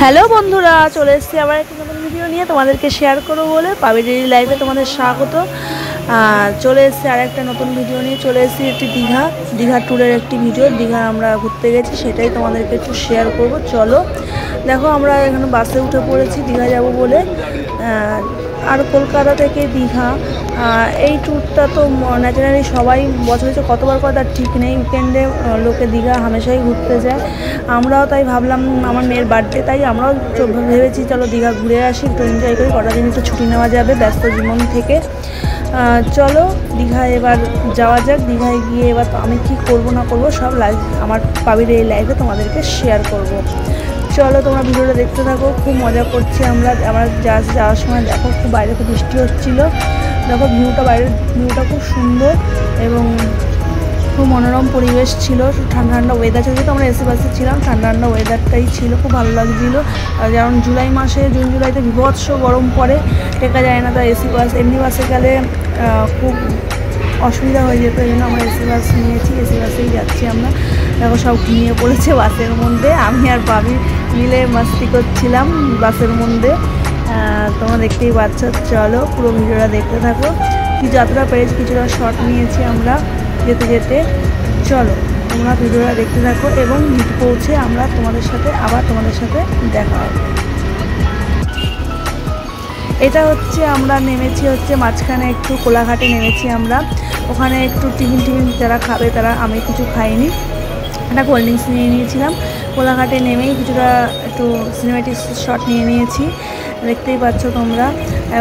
Hello বন্ধুরা, চলে এসেছি আবার একটা নতুন ভিডিও নিয়ে তোমাদেরকে শেয়ার করবো বলে। পাবি ডেইলি লাইফে তোমাদের স্বাগত। চলে এসেছি আর একটা নতুন ভিডিও নিয়ে। চলে এসেছি একটি দীঘা ট্যুরের একটি ভিডিও। দীঘা আমরা ঘুরতে গেছি, সেটাই তোমাদেরকে একটু শেয়ার করব। চলো দেখো, আমরা এখানে বাসে উঠে পড়েছি দীঘা যাব বলে। আর কলকাতা থেকে দীঘা এই ট্যুরটা তো ন্যাচারালি সবাই বছরে কতবার করে তার ঠিক নেই। উইকেন্ডে লোকে দীঘা হামেশাই ঘুরতে যায়। আমরাও তাই ভাবলাম, আমার মেয়ের বার্থডে, তাই আমরাও ভেবেছি চলো দীঘা ঘুরে আসি, একটু এনজয় করি, কটা দিন একটু ছুটি নেওয়া যাবে ব্যস্ত জীবন থেকে। চলো দীঘায় এবার যাওয়া যাক। দীঘায় গিয়ে এবার আমি কি করব না করব সব আমার পাবির এই লাইফে তোমাদেরকে শেয়ার করব। চলো তোমরা ভিডিওটা দেখতে থাকো। খুব মজা করছি আমরা যাওয়ার সময়। দেখো খুব বাইরে খুব বৃষ্টি হচ্ছিলো। দেখো বাইরের ভিউটা খুব সুন্দর এবং খুব মনোরম পরিবেশ ছিল। ঠান্ডা ঠান্ডা ওয়েদার ছিল, তো আমরা এসি বাসে ছিলাম, ঠান্ডা ঠান্ডা ওয়েদারটাই ছিল, খুব ভালো লাগছিলো। যেমন জুলাই মাসে জুন জুলাইতে বিভৎস গরম পড়ে, টেকা যায় না। তাই এসি বাস, এমনি বাসে গেলে খুব অসুবিধা হয়ে যেত। এই জন্য আমরা এসি বাস নিয়েছি, এসি বাসেই যাচ্ছি আমরা। দেখো সব ঘুমিয়ে পড়েছে বাসের মধ্যে, আমি আর বাবি মিলে মাস্তি করছিলাম বাসের মধ্যে। তোমরা দেখতেই পাচ্ছ। চলো পুরো ভিডিওটা দেখতে থাকো। যতটা পেরেছি কিছুটা শর্ট নিয়েছি আমরা যেতে যেতে। চলো তোমরা ভিডিওটা দেখতে থাকো এবং পৌঁছে আমরা তোমাদের সাথে দেখা হবে। এটা হচ্ছে আমরা নেমেছি মাঝখানে একটু কোলাঘাটে নেমেছি আমরা। ওখানে একটু টিফিন যারা খাবে তারা, আমি কিছু খাইনি, একটা কোল্ড ড্রিঙ্কস নিয়ে নিয়েছিলাম। কোলাঘাটে নেমেই কিছুটা একটু সিনেমেটিক শট নিয়ে নিয়েছি, দেখতেই পাচ্ছ তোমরা।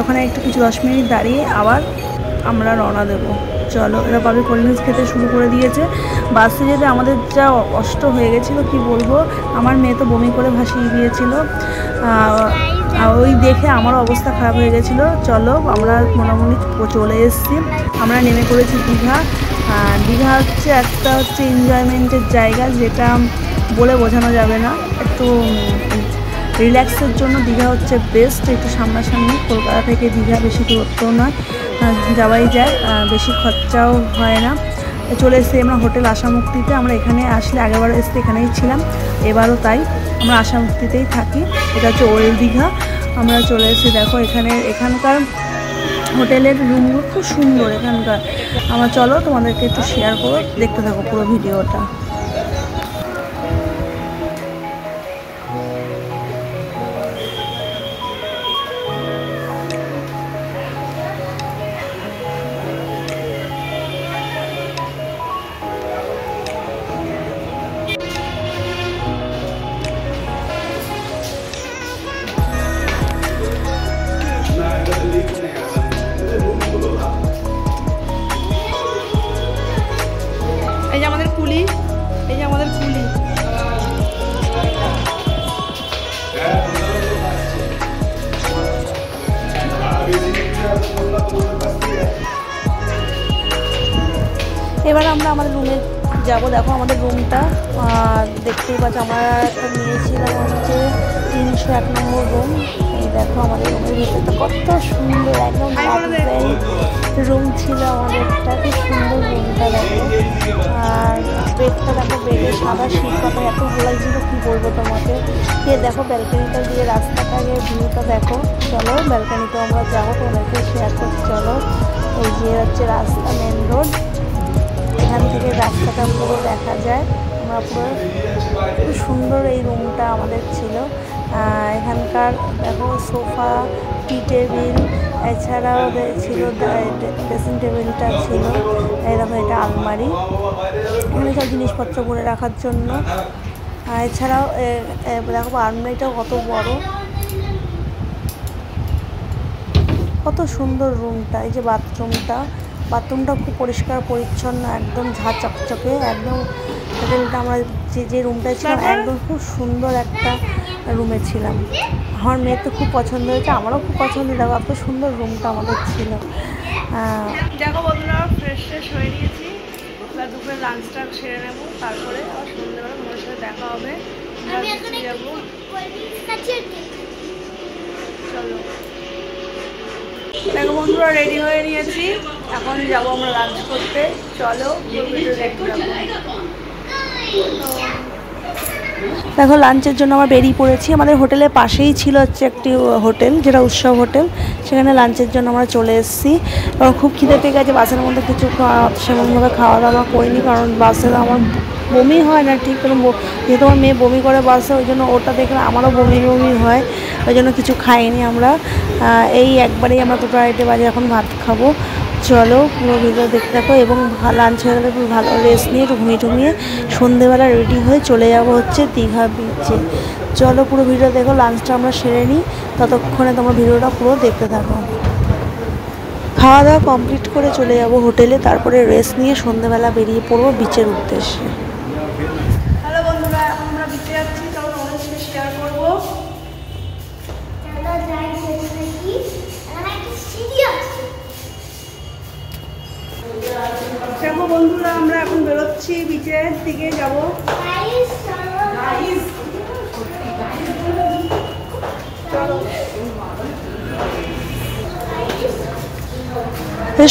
ওখানে একটু 10 মিনিট দাঁড়িয়ে আবার আমরা রওনা দেবো। চলো, এরা পাবি কোল্ড ড্রিঙ্কস খেতে শুরু করে দিয়েছে। বাসে যেতে আমাদের যা কষ্ট হয়ে গেছিলো কি বলবো। আমার মেয়ে তো বমি করে ভাসিয়ে দিয়েছিলো, ওই দেখে আমারও অবস্থা খারাপ হয়ে গেছিলো। চলো আমরা মোটামুটি চলে এসেছি। আমরা নেমে পড়েছি দীঘা। দীঘা একটা এনজয়মেন্টের জায়গা, যেটা বলে বোঝানো যাবে না। একটু রিল্যাক্সের জন্য দীঘা বেস্ট। একটু সামনাসামনি, কলকাতা থেকে দীঘা বেশি দূরত্ব নয়, যাওয়াই যায়, বেশি খরচাও হয় না। চলে এসেছি আমরা হোটেল আশামুক্তিতে। আমরা এখানে আসলে আগেরবার এসে এখানেই ছিলাম, এবারও তাই আমরা আশামুক্তিতেই থাকি। এটা হচ্ছে ওল্ড দীঘা। আমরা চলে এসেছি। দেখো এখানকার হোটেলের রুমগুলো খুব সুন্দর এখানকার। আমরা চলো তোমাদেরকে একটু শেয়ার করো, দেখতে থাকো পুরো ভিডিওটা। এই যে আমাদের কুলি, এবার আমরা আমাদের রুমে যাবো। দেখো আমাদের রুমটা দেখতেই পাচ্ছ। আমরা নিয়েছিলাম 301 নম্বর রুম। এই দেখো আমাদের রুমের ভিতরটা কত সুন্দর, একদম রুম ছিল আমাদেরটা। খুব সুন্দর রুমটা দেখো। আর বেডটা দেখো, বেডের সাদা শীত পাতা এত ভালো লাগছিল কী বলবো তোমাকে। দেখো ব্যালকানিটা দিয়ে রাস্তাটাকে ভিউটা দেখো। চলো ব্যালকানিতে আমরা যাবো, তোমাদেরকে শেয়ার করছি। চলো, এই যে হচ্ছে রাস্তা, মেন রোড। এখান থেকে রাস্তাটা পুরো দেখা যায়। আমরা পুরো খুব সুন্দর এই রুমটা আমাদের ছিল। এখানকার দেখো সোফা, টি টেবিল, এছাড়াও ছিল ড্রেসিং টেবিলটা ছিল। এই দেখো এটা আলমারি, এখানে সব জিনিসপত্র করে রাখার জন্য। এছাড়াও দেখো আলমারিটাও কত বড়, কত সুন্দর রুমটা। এই যে বাথরুমটা খুব পরিষ্কার পরিচ্ছন্ন, একদম ঝাঁ চকচকে। একদম হোটেলটা আমরা যে রুমটায় ছিলাম একদম খুব সুন্দর একটা রুমে ছিলাম। আমার মেয়ের তো খুব পছন্দ হয়েছে, আমারও খুব পছন্দ। দেখো এত সুন্দর রুমটা আমাদের ছিল। দেখো বন্ধুরা, ফ্রেশ হয়ে নিয়েছি, দুপুরে লাঞ্চটা সেরে নেবো, তারপরে আবার সন্ধ্যেবেলা তোমার সাথে দেখা হবে। যাবো, চলো। দেখো বন্ধুরা, রেডি হয়ে নিয়েছি, এখন যাবো আমরা লাঞ্চ করতে। চলো দেখতে যাবো। দেখো লাঞ্চের জন্য আমরা বেরিয়ে পড়েছি। আমাদের হোটেলের পাশেই ছিল হচ্ছে একটি হোটেল, যেটা উৎসব হোটেল। সেখানে লাঞ্চের জন্য আমরা চলে এসেছি। কারণ খুব খিদে পেয়ে গেছে। বাসের মধ্যে কিছু সেমনভাবে খাওয়া দাওয়া করিনি, কারণ বাসে আমার বমি হয় না ঠিক। কারণ যেহেতু আমার মেয়ে বমি করে বাসে, ওই জন্য ওটা দেখলে আমারও বমি বমি হয়, ওই জন্য কিছু খাইনি আমরা। এই একবারেই আমরা 2:30 বাজে এখন ভাত খাবো। চলো পুরো ভিডিও দেখতে থাকো, এবং লাঞ্চ হয়ে গেলে একটু ভালো রেস্ট নিয়ে একটু ঘুমিয়ে সন্ধেবেলা রেডি হয়ে চলে যাব হচ্ছে দীঘা বিচে। চলো পুরো ভিডিও দেখো, লাঞ্চটা আমরা সেরে নিই, ততক্ষণে তোমরা ভিডিওটা পুরো দেখতে থাকো। খাওয়া দাওয়া কমপ্লিট করে চলে যাব হোটেলে, তারপরে রেস্ট নিয়ে সন্ধেবেলা বেরিয়ে পড়বো বিচের উদ্দেশ্যে। হ্যালো বন্ধুরা, এখন আমরা বিচে যাচ্ছি। চলো তোমাদের সাথে শেয়ার করবো। দেখো বন্ধুরা, আমরা এখন বেরোচ্ছি, বিচের দিকে যাবো।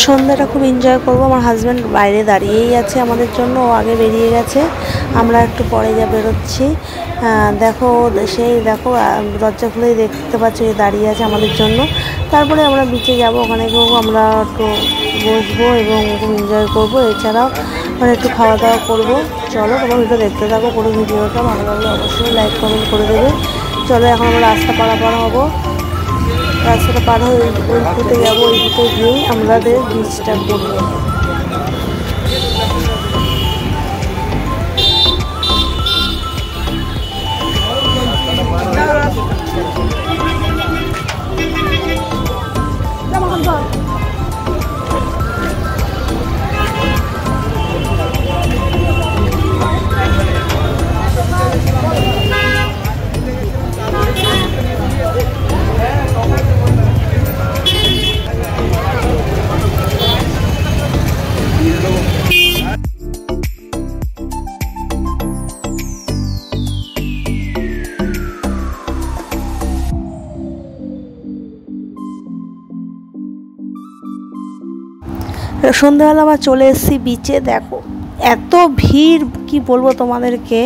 সন্ধ্যাটা খুব এনজয় করবো। আমার হাজব্যান্ড বাইরে দাঁড়িয়েই আছে আমাদের জন্য, ও আগে বেরিয়ে গেছে, আমরা একটু পরে যা বেরোচ্ছি। দেখো সেই দেখো দরজা খুলেই দেখতে পাচ্ছি দাঁড়িয়ে আছে আমাদের জন্য। তারপরে আমরা বিচে যাব, ওখানে গিয়েও আমরা একটু বসবো এবং খুব এনজয় করবো। এছাড়াও মানে একটু খাওয়া দাওয়া করবো। চলো তোমরা ভিডিও দেখতে থাকো, পুরো ভিডিওটা ভালো লাগলে অবশ্যই লাইক কমেন্ট করে দেবে। চলো এখন আমরা রাস্তা পারাপার হবো। রাস্তাটা পার হয়ে ওই ফুটে যাবো, ওই ফুটে গিয়েই আমাদের বিচটা করবো। সন্ধ্যাবেলা আবার চলে এসেছি বিচে। দেখো এত ভিড়, কি বলবো তোমাদেরকে,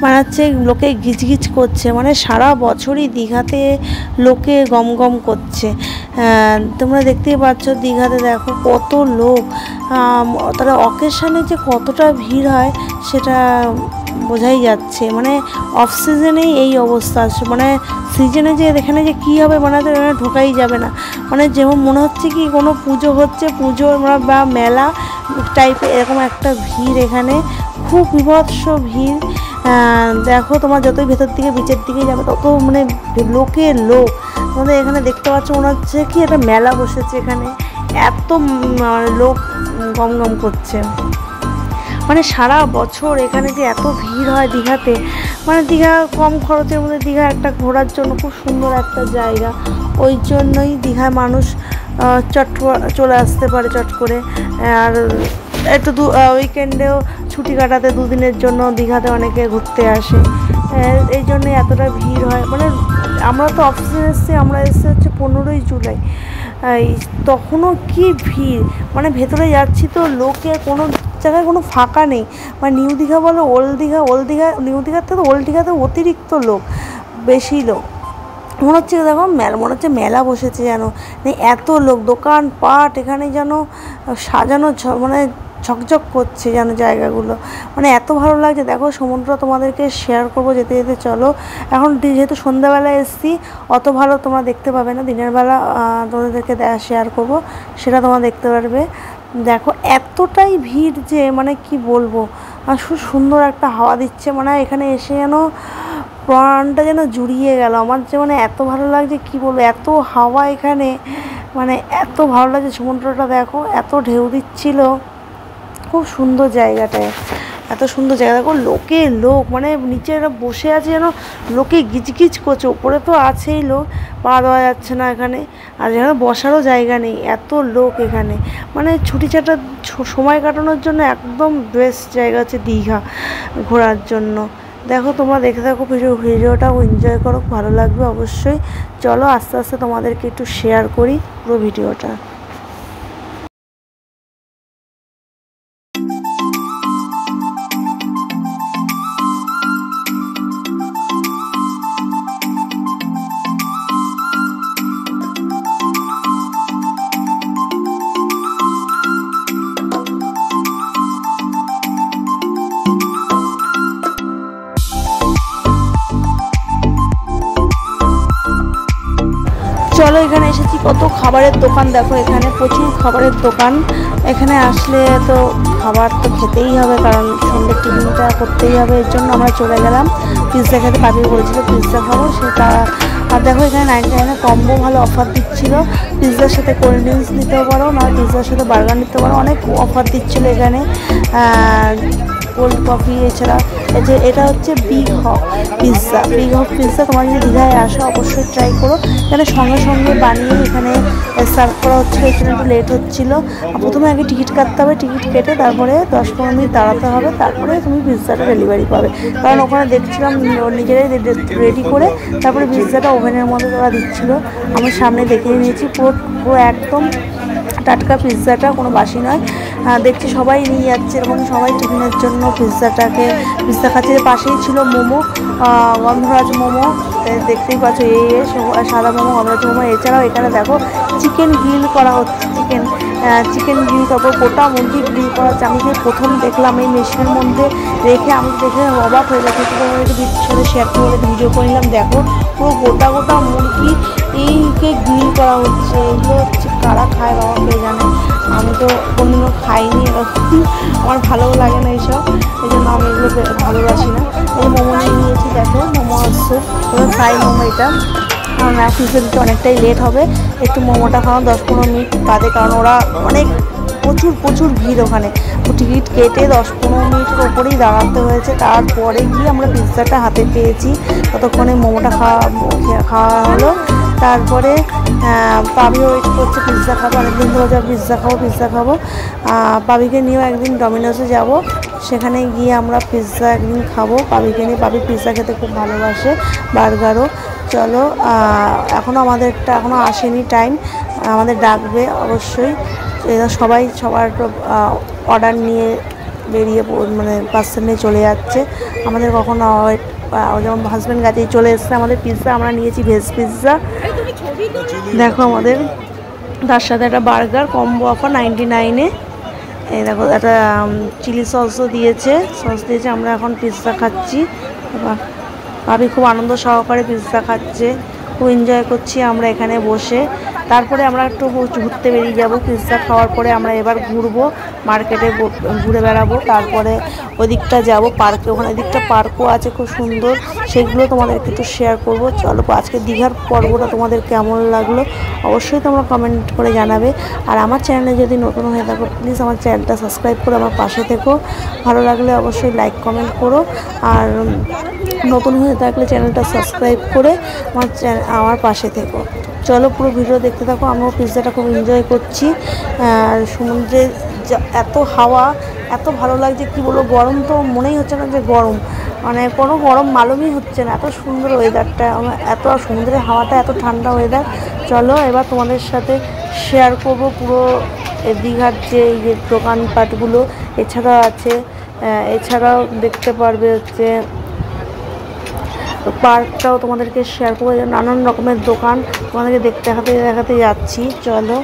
মানে হচ্ছে লোকে গিজগিজ করছে। মানে সারা বছরই দীঘাতে লোকে গম গম করছে। তোমরা দেখতেই পাচ্ছ দীঘাতে দেখো কত লোক। তারা অকেশনে যে কতটা ভিড় হয় সেটা বোঝাই যাচ্ছে। মানে অফ সিজনেই এই অবস্থা, মানে সিজনে যে এখানে যে কী হবে মানে ঢোকাই যাবে না। মানে যেমন মনে হচ্ছে কি কোনো পুজো হচ্ছে, পুজো বা মেলা টাইপের এরকম একটা ভিড় এখানে, খুব বিভৎস ভিড়। দেখো তোমার যতই ভেতর দিকে বিচের দিকে যাবে তত মানে লোকের লোক। তোমাদের এখানে দেখতে পাচ্ছ মনে হচ্ছে কি একটা মেলা বসেছে এখানে, এত লোক গম গম করছে। মানে সারা বছর এখানে যে এত ভিড় হয় দীঘাতে, মানে দীঘা কম খরচের মধ্যে দীঘা একটা ঘোরার জন্য খুব সুন্দর একটা জায়গা। ওই জন্যই দীঘায় মানুষ চট চলে আসতে পারে চট করে। আর একটু উইকেন্ডেও ছুটি কাটাতে 2 দিনের জন্য দীঘাতে অনেকে ঘুরতে আসে, এই জন্যই এতটা ভিড় হয়। মানে আমরা তো অফিসে এসেছি, আমরা এসেছি হচ্ছে 15ই জুলাই, তখনও কি ভিড়। মানে ভেতরে যাচ্ছি তো লোকে কোনো জায়গায় কোনো ফাঁকা নেই। মানে নিউ দীঘা বলো ওল্ড দীঘা, নিউ দীঘার থেকে ওল্ড দীঘাতে অতিরিক্ত লোক, বেশি লোক। মনে হচ্ছে দেখো মনে হচ্ছে মেলা বসেছে যেন, এত লোক, দোকান পাট এখানে যেন সাজানো, মানে ঝকঝক করছে যেন জায়গাগুলো। মানে এত ভালো লাগছে। দেখো সমুদ্র তোমাদেরকে শেয়ার করবো যেতে যেতে। চলো এখন যেহেতু সন্ধ্যাবেলায় এসেছি, অত ভালো তোমরা দেখতে পাবে না, দিনের বেলা তোমাদেরকে শেয়ার করবো, সেটা তোমরা দেখতে পারবে। দেখো এতটাই ভিড় যে মানে কি বলবো। আর খুব সুন্দর একটা হাওয়া দিচ্ছে, মানে এখানে এসে যেন প্রাণটা যেন জুড়িয়ে গেল আমার, যে মানে এত ভালো লাগছে কি বলবো, এত হাওয়া এখানে, মানে এত ভালো লাগছে। সমুদ্রটা দেখো এত ঢেউ দিচ্ছিল, খুব সুন্দর জায়গাটায়, এত সুন্দর জায়গা। দেখো লোকে লোক, মানে নিচে এরা বসে আছে যেন লোকে গিজগিজ করছে, ওপরে তো আছেই লোক, পা দেওয়া যাচ্ছে না এখানে, আর এখানে বসারও জায়গা নেই, এত লোক এখানে। মানে ছুটি ছাটা সময় কাটানোর জন্য একদম বেস্ট জায়গা হচ্ছে দীঘা ঘোরার জন্য। দেখো তোমরা দেখে থাকো ভিডিওটাও এনজয় করো, ভালো লাগবে অবশ্যই। চলো আস্তে আস্তে তোমাদেরকে একটু শেয়ার করি পুরো ভিডিওটা। চলো এখানে এসেছি, কত খাবারের দোকান দেখো, এখানে প্রচুর খাবারের দোকান। এখানে আসলে তো খাবার তো খেতেই হবে, কারণ সন্ধ্যের টিফিনটা করতেই হবে। এর জন্য আমরা চলে গেলাম পিৎজা খেতে। পাবি বলেছিল পিৎজা খাবো, সেটা। আর দেখো এখানে 99 কম্বো ভালো অফার দিচ্ছিলো। পিৎজার সাথে কোল্ড ড্রিঙ্কস নিতে পারো, না পিৎজার সাথে বার্গার নিতে পারো, অনেক অফার দিচ্ছিলো এখানে। কোল্ড কফি, এছাড়া যে এটা হচ্ছে বিগ হক পিৎজা। বিগ হক পিৎজা তোমার যদি দীঘায় আসো অবশ্যই ট্রাই করো। এখানে সঙ্গে সঙ্গে বানিয়ে এখানে সার্ভ করা হচ্ছিলো। এখানে একটু লেট হচ্ছিলো। প্রথমে আগে টিকিট কাটতে হবে, টিকিট কেটে তারপরে 10-15 মিনিট দাঁড়াতে হবে, তারপরে তুমি পিৎজাটা ডেলিভারি পাবে। কারণ ওখানে দেখছিলাম নিজেরাই রেডি করে তারপরে পিৎজাটা ওভেনের মধ্যে তারা দিচ্ছিলো। আমি সামনে দেখে নিয়েছি, পুরো একদম টাটকা পিৎজাটা, কোনো বাসি নয়। দেখছি সবাই নিয়ে যাচ্ছে, এবং সবাই টিফিনের জন্য পিৎজাটাকে পিৎজা খাচ্ছে। পাশেই ছিল মোমো, গন্ধরাজ মোমো, দেখতেই পাচ্ছ। সাদা মোমো, গন্ধরাজ মোমো। এছাড়াও এখানে দেখো চিকেন গ্রিল করা হচ্ছে, চিকেন গ্রিল, তারপর গোটা মুরগি গ্রিল করা হচ্ছে। আমি যে প্রথম দেখলাম এই মেশিনের মধ্যে রেখে, আমি দেখে অবাক হয়ে গেছি। তোমাদেরকে সাথে শেয়ার করে ভিডিও করে নিলাম। দেখো পুরো গোটা মুরগি এইকে গ্রিল করা হচ্ছে। এগুলো হচ্ছে কারা খায় বাবা কে জানে, আমি তো কোনোদিনও খাইনি এরকম, আমার ভালোও লাগে না এইসব, এই জন্য আমি এগুলো ভালোবাসি না। এই মোমো নিয়ে নিয়েছি, দেখো মোমো হচ্ছে ফ্রাই মোমো। এটা কারণ পিৎজা দিতে অনেকটাই লেট হবে, একটু মোমোটা খাওয়া 10-15 মিনিট বাদে, কারণ ওরা অনেক প্রচুর ভিড় ওখানে। টিকিট কেটে 10-15 মিনিটের ওপরেই দাঁড়াতে হয়েছে। তারপরে গিয়ে আমরা পিৎজাটা হাতে পেয়েছি, ততক্ষণে মোমোটা খাওয়া হলো। তারপরে পাবি ওয়েট করছে পিৎজা খাবো, অনেকদিন ধরে যাবো পিৎজা খাবো। পাবিকে নিয়েও একদিন ডমিনোসে যাব, সেখানে গিয়ে আমরা পিৎজা একদিন খাবো পাবিকে নিয়ে। পাবি পিৎজা খেতে খুব ভালোবাসে, বার্গারও। চলো, এখনও আসেনি টাইম, আমাদের ডাকবে অবশ্যই। এরা সবার অর্ডার নিয়ে বেরিয়ে মানে পার্সেল নিয়ে চলে যাচ্ছে। আমাদের কখনো যেমন হাজব্যান্ড গাছেই চলে এসছে আমাদের পিৎজা, আমরা নিয়েছি ভেজ পিৎজা। দেখো আমাদের তার সাথে একটা বার্গার কম্বো অফার 99-এ। এই দেখো একটা চিলি সসও দিয়েছে, আমরা এখন পিৎজা খাচ্ছি। ভাবি খুব আনন্দ সহকারে পিৎজা খাচ্ছে, খুব এনজয় করছি আমরা এখানে বসে। তারপরে আমরা একটু ঘুরতে বেরিয়ে যাব। পিৎজা খাওয়ার পরে আমরা এবার ঘুরবো, মার্কেটে ঘুরে বেড়াবো। তারপরে ওদিকটা যাব পার্কে, ওখানে এদিকটা পার্কও আছে খুব সুন্দর, সেগুলো তোমাদেরকে একটু শেয়ার করবো। চলো, আজকে দীঘার পর্বটা তোমাদের কেমন লাগলো অবশ্যই তোমরা কমেন্ট করে জানাবে। আর আমার চ্যানেলে যদি নতুন হয়ে থাকো প্লিজ আমার চ্যানেলটা সাবস্ক্রাইব করে আমার পাশে থেকো। ভালো লাগলে অবশ্যই লাইক কমেন্ট করো, আর নতুন হয়ে থাকলে চ্যানেলটা সাবস্ক্রাইব করে আমার পাশে থেকো। চলো পুরো ভিডিও দেখতে থাকো। আমিও পিৎজাটা খুব এনজয় করছি। সমুদ্রে এত হাওয়া, এত ভালো লাগছে কি বলবো। গরম তো মনেই হচ্ছে না যে গরম, মানে কোনো গরম মালুমই হচ্ছে না, এত সুন্দর ওয়েদারটা, এত সমুদ্রের হাওয়াটা এত ঠান্ডা ওয়েদার। চলো এবার তোমাদের সাথে শেয়ার করবো পুরো দীঘার যে দোকানপাটগুলো। এছাড়াও দেখতে পারবে হচ্ছে পার্কটাও তোমাদেরকে শেয়ার করবো। নানান রকমের দোকান তোমাদেরকে দেখাতে যাচ্ছি। চলো,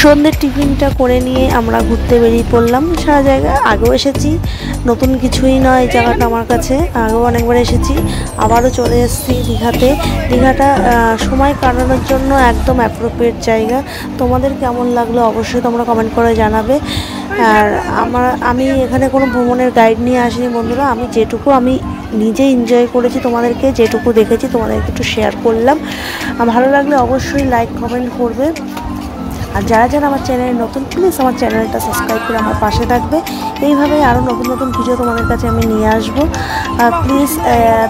সন্ধ্যের টিফিনটা করে নিয়ে আমরা ঘুরতে বেরিয়ে পড়লাম। সারা জায়গা আগেও এসেছি, নতুন কিছুই নয় এই জায়গাটা আমার কাছে, আগেও অনেকবার এসেছি, আবারও চলে এসেছি দীঘাতে। দীঘাটা সময় কাটানোর জন্য একদম অ্যাপ্রোপ্রিয়েট জায়গা। তোমাদের কেমন লাগলো অবশ্যই তোমরা কমেন্ট করে জানাবে। আর আমি এখানে কোনো ভ্রমণের গাইড নিয়ে আসিনি বন্ধুরা, আমি যেটুকু আমি নিজে এনজয় করেছি, তোমাদেরকে যেটুকু দেখেছি তোমাদেরকে একটু শেয়ার করলাম। ভালো লাগলে অবশ্যই লাইক কমেন্ট করবে। আর যারা যারা আমার চ্যানেলে নতুন, প্লিজ আমার চ্যানেলটা সাবস্ক্রাইব করে আমার পাশে থাকবে। এইভাবেই আরও নতুন নতুন ভিডিও তোমাদের কাছে আমি নিয়ে আসবো। আর প্লিজ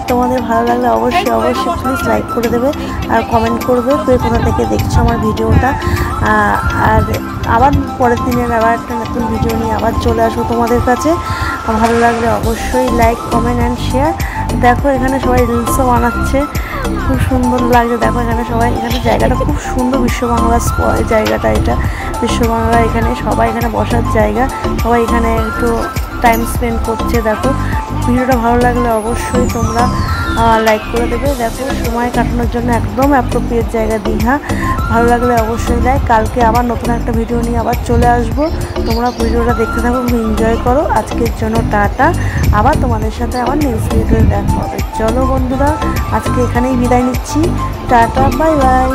তোমাদের ভালো লাগলে অবশ্যই অবশ্যই প্লিজ লাইক করে দেবে আর কমেন্ট করবে কে কোথা থেকে দেখছো আমার ভিডিওটা। আর আবার পরের দিনের আবার একটা নতুন ভিডিও নিয়ে আবার চলে আসবো তোমাদের কাছে। ভালো লাগলে অবশ্যই লাইক কমেন্ট অ্যান্ড শেয়ার। দেখো এখানে সবাই রিলসও বানাচ্ছে, খুব সুন্দর লাগছে। দেখো এখানে সবাই, এখানে জায়গাটা খুব সুন্দর, বিশ্ববাংলা জায়গাটা এটা বিশ্ববাংলা। এখানে সবাই এখানে বসার জায়গা, সবাই এখানে একটু টাইম স্পেন্ড করছে। দেখো ভিডিওটা ভালো লাগলে অবশ্যই তোমরা লাইক করে দেবে। দেখো সময় কাটানোর জন্য একদম অ্যাপ্রোপ্রিয়েট জায়গা দীঘা। ভালো লাগলে অবশ্যই লাইক। কালকে আবার নতুন একটা ভিডিও নিয়ে আবার চলে আসবো, তোমরা ভিডিওটা দেখতে থাকো, এনজয় করো। আজকের জন্য টাটা, আবার তোমাদের সাথে আবার নেক্সট ভিডিও দেখা হবে। চলো বন্ধুরা, আজকে এখানেই বিদায় নিচ্ছি, টাটা বাই বাই।